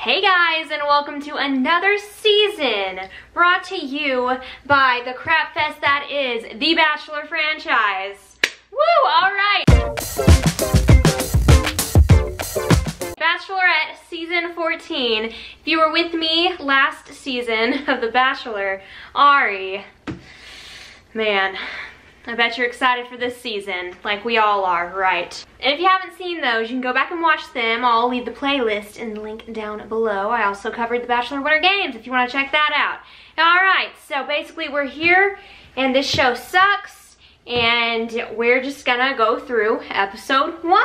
Hey guys, and welcome to another season brought to you by the crap fest that is the Bachelor franchise. Woo, alright! Bachelorette season 14. If you were with me last season of The Bachelor, Ari, man, I bet you're excited for this season, like we all are, right? And if you haven't seen those, you can go back and watch them. I'll leave the playlist in the link down below. I also covered the Bachelor Winter Games if you want to check that out. Alright, so basically we're here, and this show sucks, and we're just gonna go through episode 1.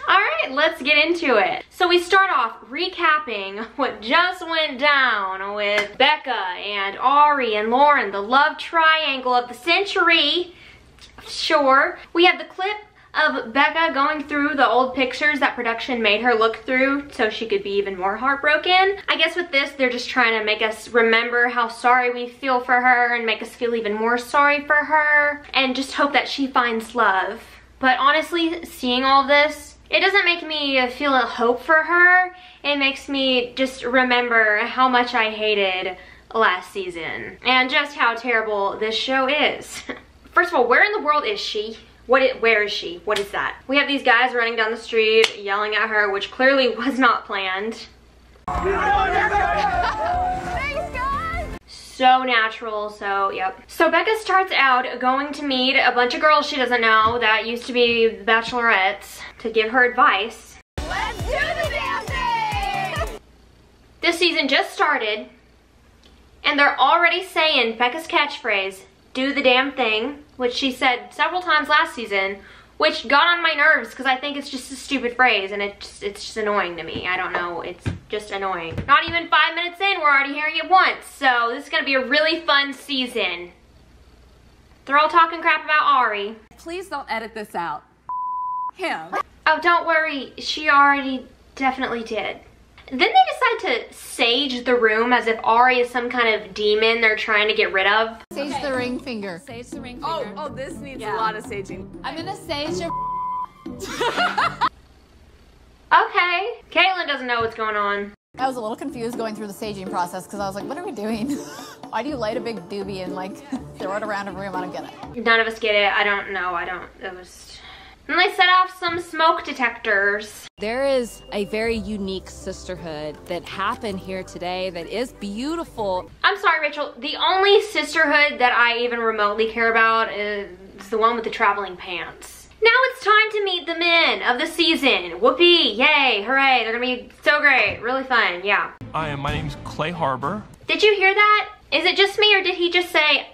Alright, let's get into it. So we start off recapping what just went down with Becca and Ari and Lauren, the love triangle of the century. Sure. We have the clip of Becca going through the old pictures that production made her look through so she could be even more heartbroken. I guess with this, they're just trying to make us remember how sorry we feel for her and make us feel even more sorry for her and just hope that she finds love. But honestly, seeing all this, it doesn't make me feel a hope for her. It makes me just remember how much I hated last season and just how terrible this show is. First of all, where in the world is she? Where is she? What is that? We have these guys running down the street yelling at her, which clearly was not planned. Thanks, guys! So natural, so yep. So Becca starts out going to meet a bunch of girls she doesn't know that used to be the Bachelorettes to give her advice. Let's do the damn thing! This season just started, and they're already saying Becca's catchphrase, do the damn thing, which she said several times last season, which got on my nerves because I think it's just a stupid phrase and it's just annoying to me. I don't know, it's just annoying. Not even 5 minutes in, we're already hearing it once, so this is gonna be a really fun season. They're all talking crap about Ari. Please don't edit this out. Him. Oh, don't worry, she already definitely did. Then they decide to sage the room as if Ari is some kind of demon they're trying to get rid of. Sage the ring finger. Sage the ring finger. Oh, this needs a lot of saging. I'm gonna sage your Okay. Caitlin doesn't know what's going on. I was a little confused going through the saging process because I was like, what are we doing? Why do you light a big doobie and like throw it around a room? I don't get it. None of us get it. I don't know. It was... And they set off some smoke detectors. There is a very unique sisterhood that happened here today that is beautiful. I'm sorry, Rachel. The only sisterhood that I even remotely care about is the one with the traveling pants. Now it's time to meet the men of the season. Whoopee, yay, hooray. They're gonna be so great, really fun, yeah. Hi, my name's Clay Harbor. Did you hear that? Is it just me or did he just say,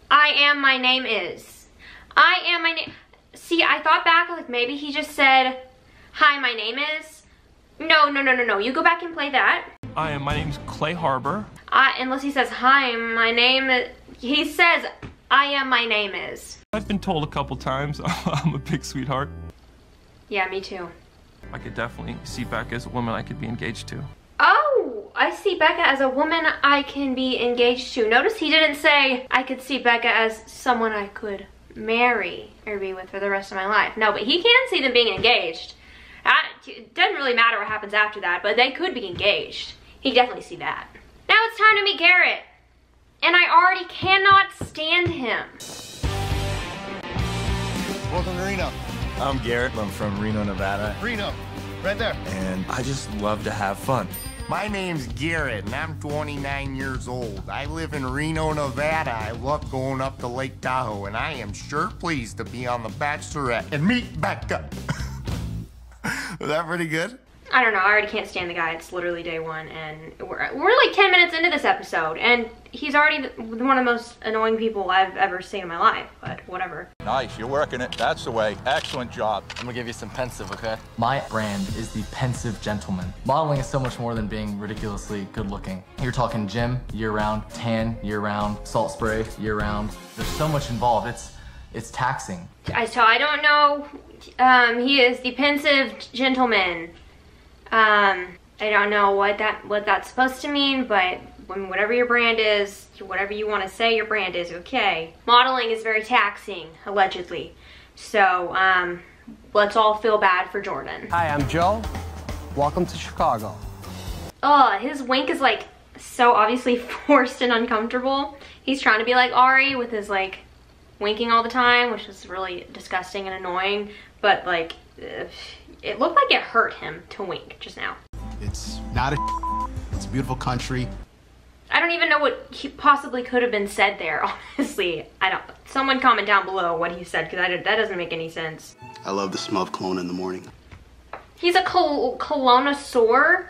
I am, my name is? I am, my name... See, I thought back, like maybe he just said, hi, my name is. No. You go back and play that. Hi, my name's Clay Harbor. Unless he says, hi, my name is. He says, I am, my name is. I've been told a couple times I'm a big sweetheart. Yeah, me too. I could definitely see Becca as a woman I could be engaged to. Oh, I see Becca as a woman I can be engaged to. Notice he didn't say I could see Becca as someone I could marry or be with for the rest of my life. No, but he can see them being engaged. It doesn't really matter what happens after that, but they could be engaged. He definitely see that. Now it's time to meet Garrett. And I already cannot stand him. Welcome to Reno. I'm Garrett. I'm from Reno, Nevada. Reno, right there. And I just love to have fun. My name's Garrett, and I'm 29 years old. I live in Reno, Nevada. I love going up to Lake Tahoe, and I am sure pleased to be on The Bachelorette and meet Becca. Was that pretty good? I don't know, I already can't stand the guy. It's literally day one, and we're like 10 minutes into this episode, and he's already one of the most annoying people I've ever seen in my life, but whatever. Nice, you're working it. That's the way. Excellent job. I'm gonna give you some pensive, okay? My brand is the pensive gentleman. Modeling is so much more than being ridiculously good looking. You're talking gym year-round, tan year-round, salt spray year-round. There's so much involved. It's taxing. So I don't know. He is the pensive gentleman. I don't know what that's supposed to mean, but whatever your brand is, whatever you want to say your brand is, okay. Modeling is very taxing, allegedly. So, let's all feel bad for Jordan. Hi, I'm Joe. Welcome to Chicago. his wink is like so obviously forced and uncomfortable. He's trying to be like Ari with his like winking all the time, which is really disgusting and annoying, but like it looked like it hurt him to wink just now. It's not it's a beautiful country. I don't even know what he possibly could have been said there, honestly. I don't. Someone comment down below what he said, because that doesn't make any sense. I love the smell of cologne in the morning. He's a colognosaur?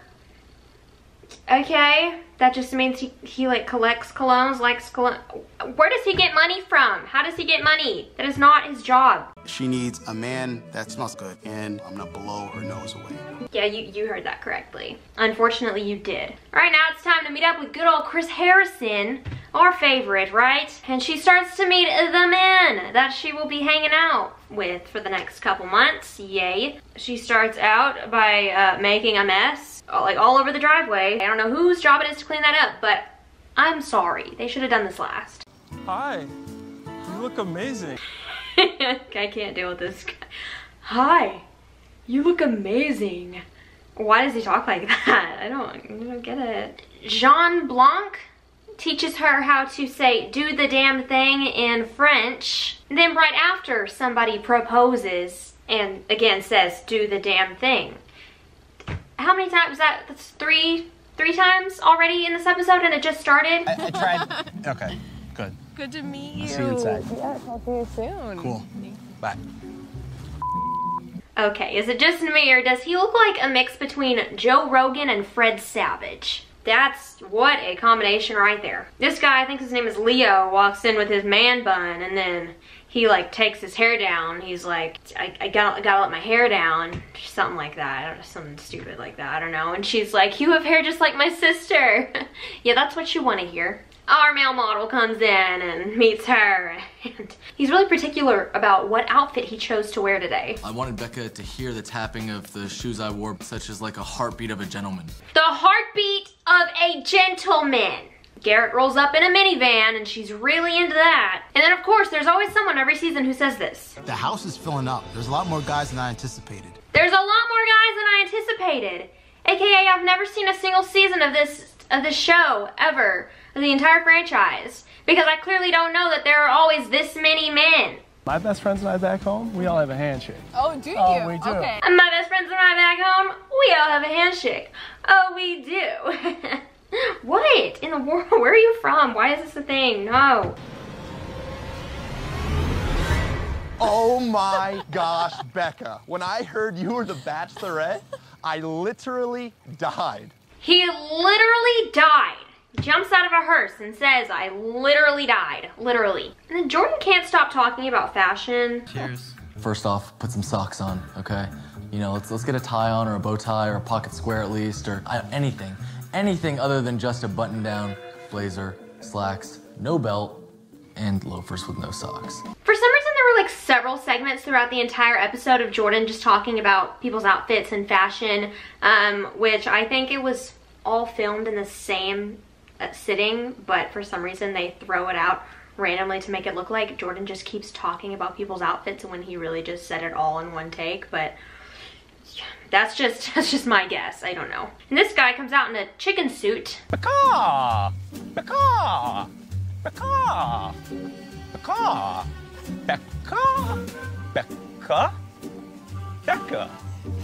Okay, that just means he like collects colognes, likes cologne. Where does he get money from? How does he get money? That is not his job. She needs a man that smells good, and I'm gonna blow her nose away. Yeah, you heard that correctly. Unfortunately, you did. All right, now it's time to meet up with good old Chris Harrison, our favorite, right? And she starts to meet the men that she will be hanging out with for the next couple months. Yay. She starts out by making a mess, like all over the driveway. I don't know whose job it is to clean that up, but I'm sorry. They should have done this last. Hi, you look amazing. I can't deal with this guy. Hi, you look amazing. Why does he talk like that? I don't get it. Jean Blanc teaches her how to say do the damn thing in French. And then right after, somebody proposes and again says do the damn thing. How many times that's three times already in this episode, and it just started? I tried. Okay, good. Good to meet you. See you inside. Yeah, talk to you soon. Cool. Bye. Okay, is it just me, or does he look like a mix between Joe Rogan and Fred Savage? That's what a combination right there. This guy, I think his name is Leo, walks in with his man bun, and then he like takes his hair down. He's like, I gotta let my hair down, something like that, something stupid like that, I don't know. And she's like, you have hair just like my sister. Yeah, that's what you want to hear. Our male model comes in and meets her, and he's really particular about what outfit he chose to wear today. I wanted Becca to hear the tapping of the shoes I wore, such as like a heartbeat of a gentleman. The heartbeat of a gentleman. Garrett rolls up in a minivan, and she's really into that. And then, of course, there's always someone every season who says this. The house is filling up. There's a lot more guys than I anticipated. There's a lot more guys than I anticipated. AKA, I've never seen a single season of this show, ever. The entire franchise, because I clearly don't know that there are always this many men. My best friends and I back home, we all have a handshake. Oh, do you? Oh, we do. Okay. And my best friends and I back home, we all have a handshake. Oh, we do. What in the world? Where are you from? Why is this a thing? No. Oh my gosh, Becca. When I heard you were the Bachelorette, I literally died. He literally died. Jumps out of a hearse and says, I literally died. Literally. And then Jordan can't stop talking about fashion. Cheers. First off, put some socks on, okay? You know, let's get a tie on, or a bow tie, or a pocket square at least, or anything. Anything other than just a button-down blazer, slacks, no belt, and loafers with no socks. For some reason, there were like several segments throughout the entire episode of Jordan just talking about people's outfits and fashion, which I think it was all filmed in the same sitting, but for some reason they throw it out randomly to make it look like Jordan just keeps talking about people's outfits when he really just said it all in one take. But that's just my guess. I don't know. And this guy comes out in a chicken suit. Becca! Becca! Becca! Becca! Becca! Becca! Becca!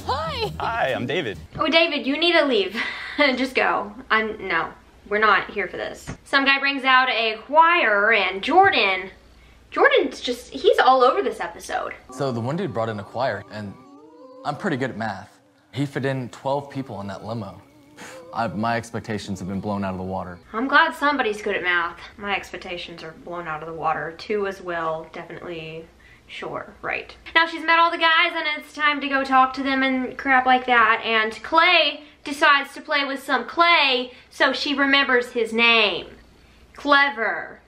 Hi! Hi, I'm David. Oh, David, you need to leave. Just go. No. We're not here for this. Some guy brings out a choir, and Jordan's just, he's all over this episode. So the one dude brought in a choir, and I'm pretty good at math. He fit in 12 people in that limo. My expectations have been blown out of the water. I'm glad somebody's good at math. My expectations are blown out of the water. 2 as well, definitely. Sure, right. Now she's met all the guys, and it's time to go talk to them and crap like that, and Clay decides to play with some clay so she remembers his name. Clever.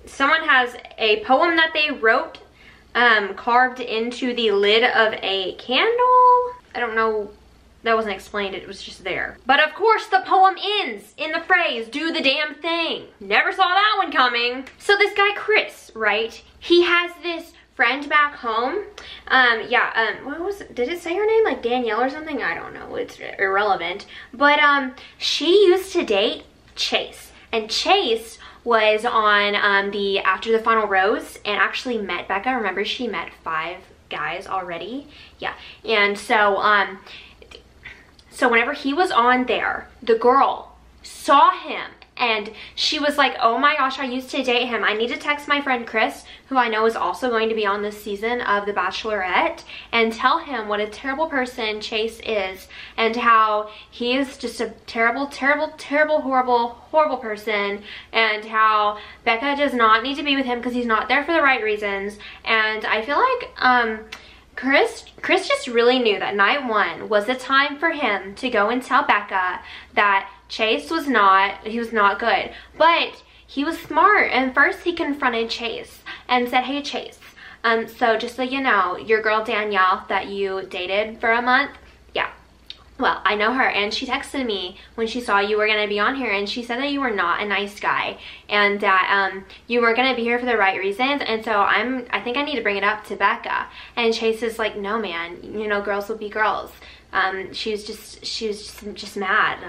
Someone has a poem that they wrote carved into the lid of a candle. I don't know, that wasn't explained, it was just there. But of course the poem ends in the phrase, do the damn thing. Never saw that one coming. So this guy Chris, right, he has this friend back home. What was it? Did it say her name, like Danielle or something? I don't know, it's irrelevant. But she used to date Chase, and Chase was on the After the Final Rose and actually met Becca. Remember, she met 5 guys already. Yeah, and so so whenever he was on there, the girl saw him and she was like, oh my gosh, I used to date him. I need to text my friend Chris, who I know is also going to be on this season of The Bachelorette, and tell him what a terrible person Chase is and how he is just a terrible, terrible, terrible, horrible person, and how Becca does not need to be with him because he's not there for the right reasons. And I feel like Chris just really knew that night 1 was the time for him to go and tell Becca that Chase was not good. But he was smart, and first he confronted Chase and said, hey Chase, so just so you know, your girl Danielle that you dated for a month, yeah, well, I know her, and she texted me when she saw you were going to be on here, and she said that you were not a nice guy, and that you weren't going to be here for the right reasons, and so I think I need to bring it up to Becca. And Chase is like, no man, you know, girls will be girls. She was just mad.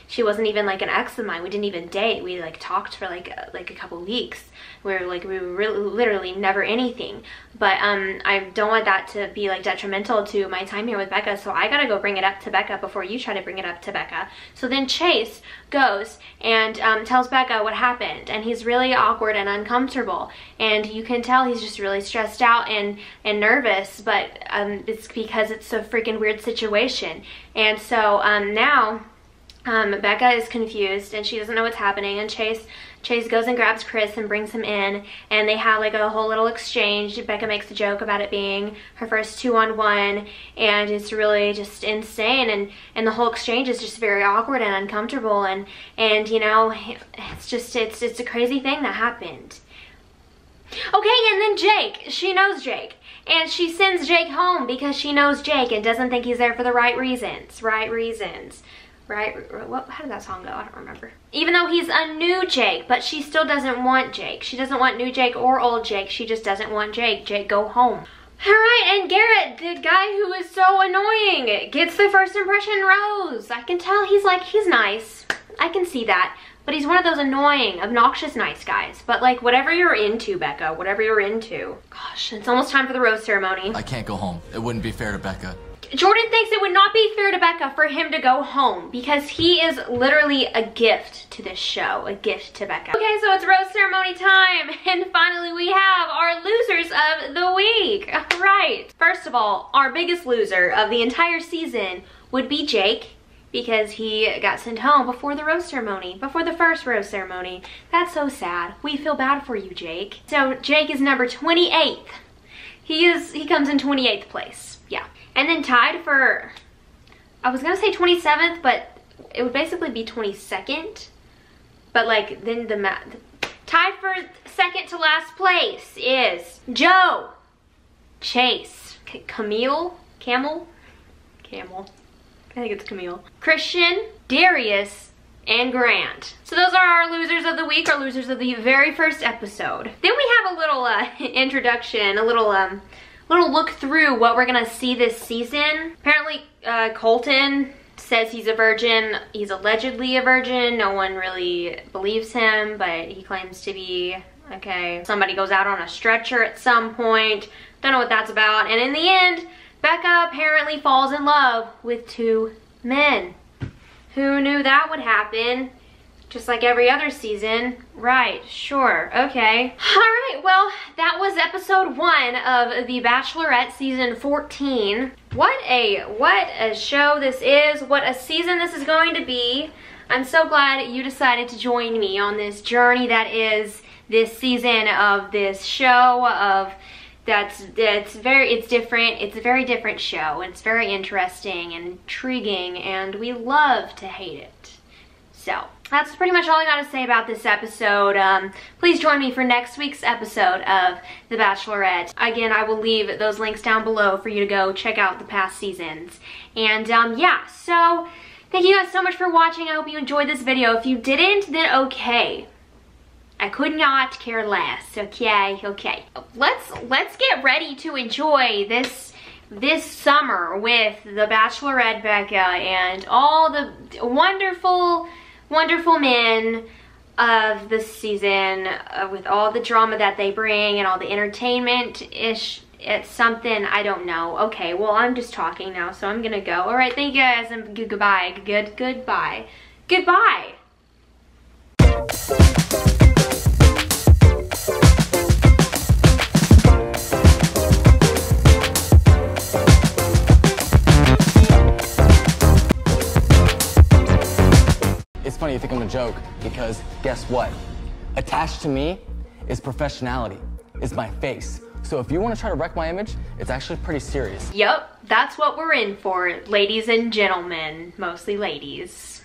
She wasn't even like an ex of mine. We didn't even date. We like talked for like a couple weeks. We were really, literally never anything. But I don't want that to be like detrimental to my time here with Becca, so I gotta go bring it up to Becca before you try to bring it up to Becca. So then Chase goes and tells Becca what happened, and he's really awkward and uncomfortable, and you can tell he's just really stressed out and nervous, but it's because it's a freaking weird situation. And so now Becca is confused and she doesn't know what's happening, and Chase goes and grabs Chris and brings him in, and they have like a whole little exchange. Becca makes a joke about it being her first 2-on-1, and it's really just insane, and the whole exchange is just very awkward and uncomfortable, and you know, it's a crazy thing that happened. Okay, and then Jake, she knows Jake, and she sends Jake home because she knows Jake and doesn't think he's there for the right reasons. Right? How did that song go? I don't remember. Even though he's a new Jake, but she still doesn't want Jake. She doesn't want new Jake or old Jake. She just doesn't want Jake. Jake, go home. All right, and Garrett, the guy who is so annoying, gets the first impression rose. I can tell he's nice. I can see that. But he's one of those annoying, obnoxious nice guys. But like, whatever you're into, Becca, whatever you're into. Gosh, it's almost time for the rose ceremony. I can't go home. It wouldn't be fair to Becca. Jordan thinks it would not be fair to Becca for him to go home because he is literally a gift to this show, a gift to Becca. Okay, so it's rose ceremony time, and finally we have our losers of the week. All right. First of all, our biggest loser of the entire season would be Jake, because he got sent home before the rose ceremony, before the first rose ceremony. That's so sad. We feel bad for you, Jake. So Jake is number 28th. He comes in 28th place. Yeah. And then tied for, I was gonna say 27th, but it would basically be 22nd. But like, then tied for second to last place is Joe, Chase, Camille, I think it's Camille, Christian, Darius, and Grant. So those are our losers of the week, our losers of the very first episode. Then we have a little introduction, a little look through what we're gonna see this season. Apparently, Colton says he's a virgin. He's allegedly a virgin. No one really believes him, but he claims to be. Okay. Somebody goes out on a stretcher at some point. Don't know what that's about. And in the end, Becca apparently falls in love with 2 men. Who knew that would happen? Just like every other season. Right, sure, okay. Alright, well, that was episode 1 of The Bachelorette season 14. What a show this is. What a season this is going to be. I'm so glad you decided to join me on this journey that is this season of this show. It's different. It's a very different show. It's very interesting and intriguing, and we love to hate it. So that's pretty much all I got to say about this episode. Please join me for next week's episode of The Bachelorette. Again, I will leave those links down below for you to go check out the past seasons. And yeah, so thank you guys so much for watching. I hope you enjoyed this video. If you didn't, then okay. I could not care less. Okay, okay. Let's get ready to enjoy this summer with the Bachelorette Becca and all the wonderful men of the season, with all the drama that they bring and all the entertainment-ish. It's something, I don't know. Okay, well, I'm just talking now, so I'm gonna go. All right, thank you guys, and goodbye. Goodbye. Goodbye. It's funny you think I'm a joke, because guess what? Attached to me is professionality, is my face. So if you want to try to wreck my image, it's actually pretty serious. Yep, that's what we're in for, ladies and gentlemen, mostly ladies.